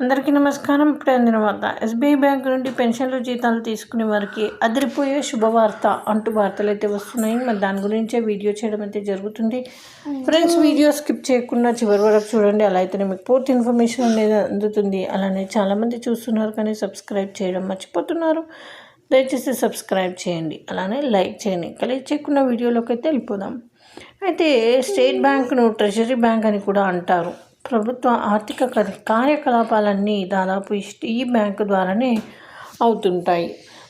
అందరికీ నమస్కారం. ఇప్పుడు అందిన వార్త. ఎస్బీఐ బ్యాంక్ నుండి పెన్షన్లు జీతాలు తీసుకునే వారికి అదిరిపోయే శుభవార్త అంటూ వార్తలు అయితే వస్తున్నాయి. మరి దాని గురించే వీడియో చేయడం అయితే జరుగుతుంది. ఫ్రెండ్స్, వీడియో స్కిప్ చేయకుండా చివరి వరకు చూడండి. అలా అయితేనే మీకు పూర్తి ఇన్ఫర్మేషన్ అనేది అందుతుంది. అలానే చాలామంది చూస్తున్నారు కానీ సబ్స్క్రైబ్ చేయడం మర్చిపోతున్నారు. దయచేసి సబ్స్క్రైబ్ చేయండి, అలానే లైక్ చేయండి. కలిసి చేయకుండా వీడియోలోకి అయితే వెళ్ళిపోదాం. అయితే స్టేట్ బ్యాంకును ట్రెజరీ బ్యాంక్ అని కూడా అంటారు. ప్రభుత్వ ఆర్థిక కార్యకలాపాలన్నీ దాదాపు ఈ బ్యాంకు ద్వారానే అవుతుంటాయి.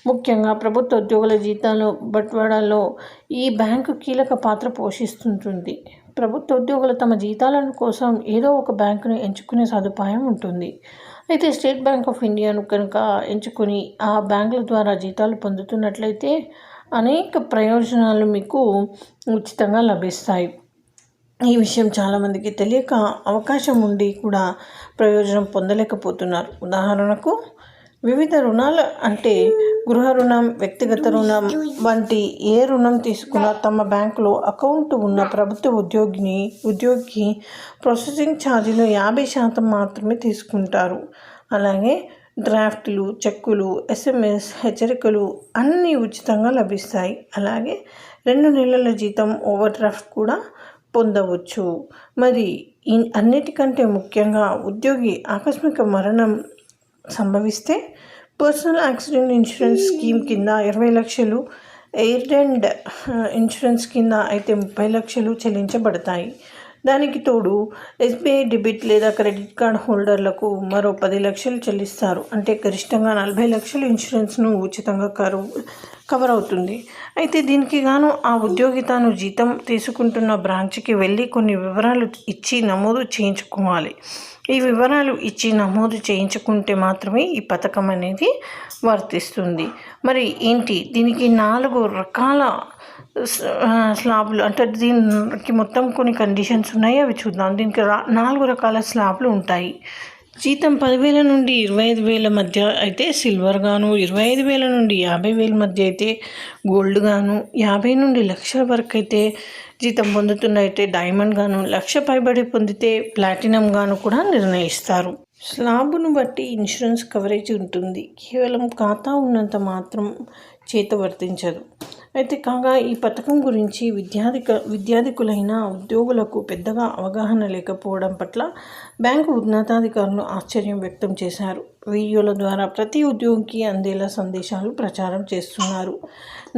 ముఖ్యంగా ప్రభుత్వ ఉద్యోగుల జీతాలు బట్వాడాల్లో ఈ బ్యాంకు కీలక పాత్ర పోషిస్తుంటుంది. ప్రభుత్వ ఉద్యోగులు తమ జీతాల కోసం ఏదో ఒక బ్యాంకును ఎంచుకునే సదుపాయం ఉంటుంది. అయితే స్టేట్ బ్యాంక్ ఆఫ్ ఇండియాను కనుక ఎంచుకొని ఆ బ్యాంకుల ద్వారా జీతాలు పొందుతున్నట్లయితే అనేక ప్రయోజనాలు మీకు ఉచితంగా లభిస్తాయి. ఈ విషయం చాలామందికి తెలియక అవకాశం ఉండి కూడా ప్రయోజనం పొందలేకపోతున్నారు. ఉదాహరణకు, వివిధ రుణాలు అంటే గృహ రుణం, వ్యక్తిగత రుణం వంటి ఏ రుణం తీసుకున్నా తమ బ్యాంకులో అకౌంట్ ఉన్న ప్రభుత్వ ఉద్యోగికి ప్రాసెసింగ్ ఛార్జీలు 50% మాత్రమే తీసుకుంటారు. అలాగే డ్రాఫ్ట్లు, చెక్కులు, SMS హెచ్చరికలు అన్నీ ఉచితంగా లభిస్తాయి. అలాగే 2 నెలల జీతం ఓవర్ డ్రాఫ్ట్ కూడా పొందవచ్చు. మరి అన్నిటికంటే ముఖ్యంగా ఉద్యోగి ఆకస్మిక మరణం సంభవిస్తే పర్సనల్ యాక్సిడెంట్ ఇన్సూరెన్స్ స్కీమ్ కింద 20 లక్షలు, ఎయిర్ అండ్ ఇన్సూరెన్స్ కింద అయితే 30 లక్షలు చెల్లించబడతాయి. దానికి తోడు SBI డెబిట్ లేదా క్రెడిట్ కార్డ్ హోల్డర్లకు మరో 10 లక్షలు చెల్లిస్తారు. అంటే గరిష్టంగా 40 లక్షలు ఇన్సూరెన్స్ను ఉచితంగా కవర్ అవుతుంది. అయితే దీనికి గాను ఆ ఉద్యోగి తాను జీతం తీసుకుంటున్న బ్రాంచ్కి వెళ్ళి కొన్ని వివరాలు ఇచ్చి నమోదు చేయించుకోవాలి. ఈ వివరాలు ఇచ్చి నమోదు చేయించుకుంటే మాత్రమే ఈ పథకం అనేది వర్తిస్తుంది. మరి ఏంటి, దీనికి 4 రకాల స్లాబ్లు, అంటే దీనికి మొత్తం కొన్ని కండిషన్స్ ఉన్నాయి, అవి చూద్దాం. దీనికి 4 రకాల స్లాబ్లు ఉంటాయి. జీతం 10,000 నుండి 25,000 మధ్య అయితే సిల్వర్ గాను, 25,000 నుండి 50,000 మధ్య అయితే గోల్డ్ గాను, 50 నుండి లక్షల వరకు అయితే జీతం పొందుతున్నైతే డైమండ్ గాను, 1,00,000 పైబడి పొందితే ప్లాటినం గాను కూడా నిర్ణయిస్తారు. స్లాబ్ను బట్టి ఇన్సూరెన్స్ కవరేజ్ ఉంటుంది. కేవలం ఖాతా ఉన్నంత మాత్రం చేత వర్తించదు. అయితే కాగా ఈ పథకం గురించి విద్యార్థికులైన ఉద్యోగులకు పెద్దగా అవగాహన లేకపోవడం పట్ల బ్యాంకు ఉన్నతాధికారులు ఆశ్చర్యం వ్యక్తం చేశారు. వీడియోల ద్వారా ప్రతి ఉద్యోగికి అందేలా సందేశాలు ప్రచారం చేస్తున్నారు.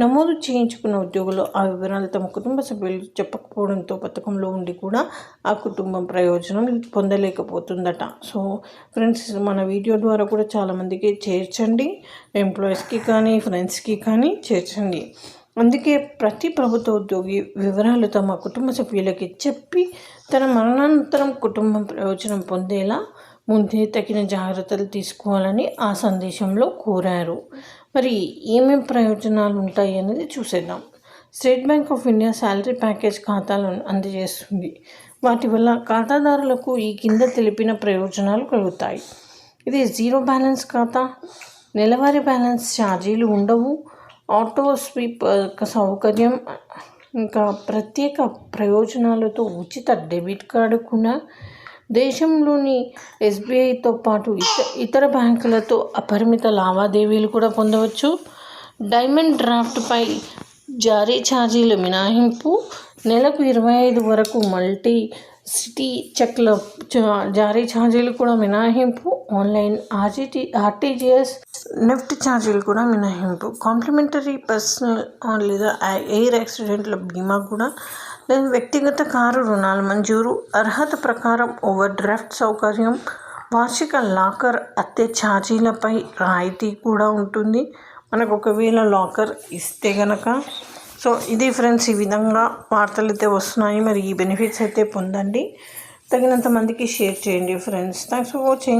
నమోదు చేయించుకున్న ఉద్యోగులు ఆ వివరాలు తమ కుటుంబ సభ్యులు చెప్పకపోవడంతో పథకంలో ఉండి కూడా ఆ కుటుంబం ప్రయోజనం పొందలేకపోతుందట. సో ఫ్రెండ్స్, మన వీడియో ద్వారా కూడా చాలామందికి చేర్చండి. ఎంప్లాయీస్కి కానీ ఫ్రెండ్స్కి కానీ చేర్చండి. అందుకే ప్రతి ప్రభుత్వ ఉద్యోగి వివరాలు తమ కుటుంబ సభ్యులకి చెప్పి తన మరణానంతరం కుటుంబం ప్రయోజనం పొందేలా ముందే తగిన జాగ్రత్తలు తీసుకోవాలని ఆ సందేశంలో కోరారు. మరి ఏమేమి ప్రయోజనాలు ఉంటాయి అనేది చూసేద్దాం. State bank of India salary package ఖాతాలను అందజేస్తుంది. వాటి వల్ల ఖాతాదారులకు ఈ కింద తెలిపిన ప్రయోజనాలు కలుగుతాయి. ఇది 0 బ్యాలెన్స్ ఖాతా, నెలవారీ బ్యాలెన్స్ ఛార్జీలు ఉండవు, ఆటో స్వీప్ సౌకర్యం, ఇంకా ప్రత్యేక ప్రయోజనాలతో ఉచిత డెబిట్ కార్డు కూడా, దేశంలోని SBIతో పాటు ఇతర బ్యాంకులతో అపరిమిత లావాదేవీలు కూడా పొందవచ్చు, డైమండ్ డ్రాఫ్ట్పై జారీ ఛార్జీలు మినహాయింపు, నెలకు 25 వరకు మల్టీ సిటీ చెక్ల జారీ ఛార్జీలు కూడా మినహాయింపు, ఆన్లైన్ RTGS నెఫ్ట్ ఛార్జీలు కూడా మినహాయింపు, కాంప్లిమెంటరీ పర్సనల్ లేదా ఎయిర్ యాక్సిడెంట్ల బీమా కూడా, లేదా వ్యక్తిగత కారు రుణాల మంజూరు, అర్హత ప్రకారం ఓవర్ డ్రాఫ్ట్ సౌకర్యం, వార్షిక లాకర్ అద్దె ఛార్జీలపై రాయితీ కూడా ఉంటుంది మనకు ఒకవేళ లాకర్ ఇస్తే గనక. సో ఇది ఫ్రెండ్స్, ఈ విధంగా వార్తలు అయితే వస్తున్నాయి. మరి ఈ బెనిఫిట్స్ అయితే పొందండి. తగినంత మందికి షేర్ చేయండి ఫ్రెండ్స్. Thanks for watching.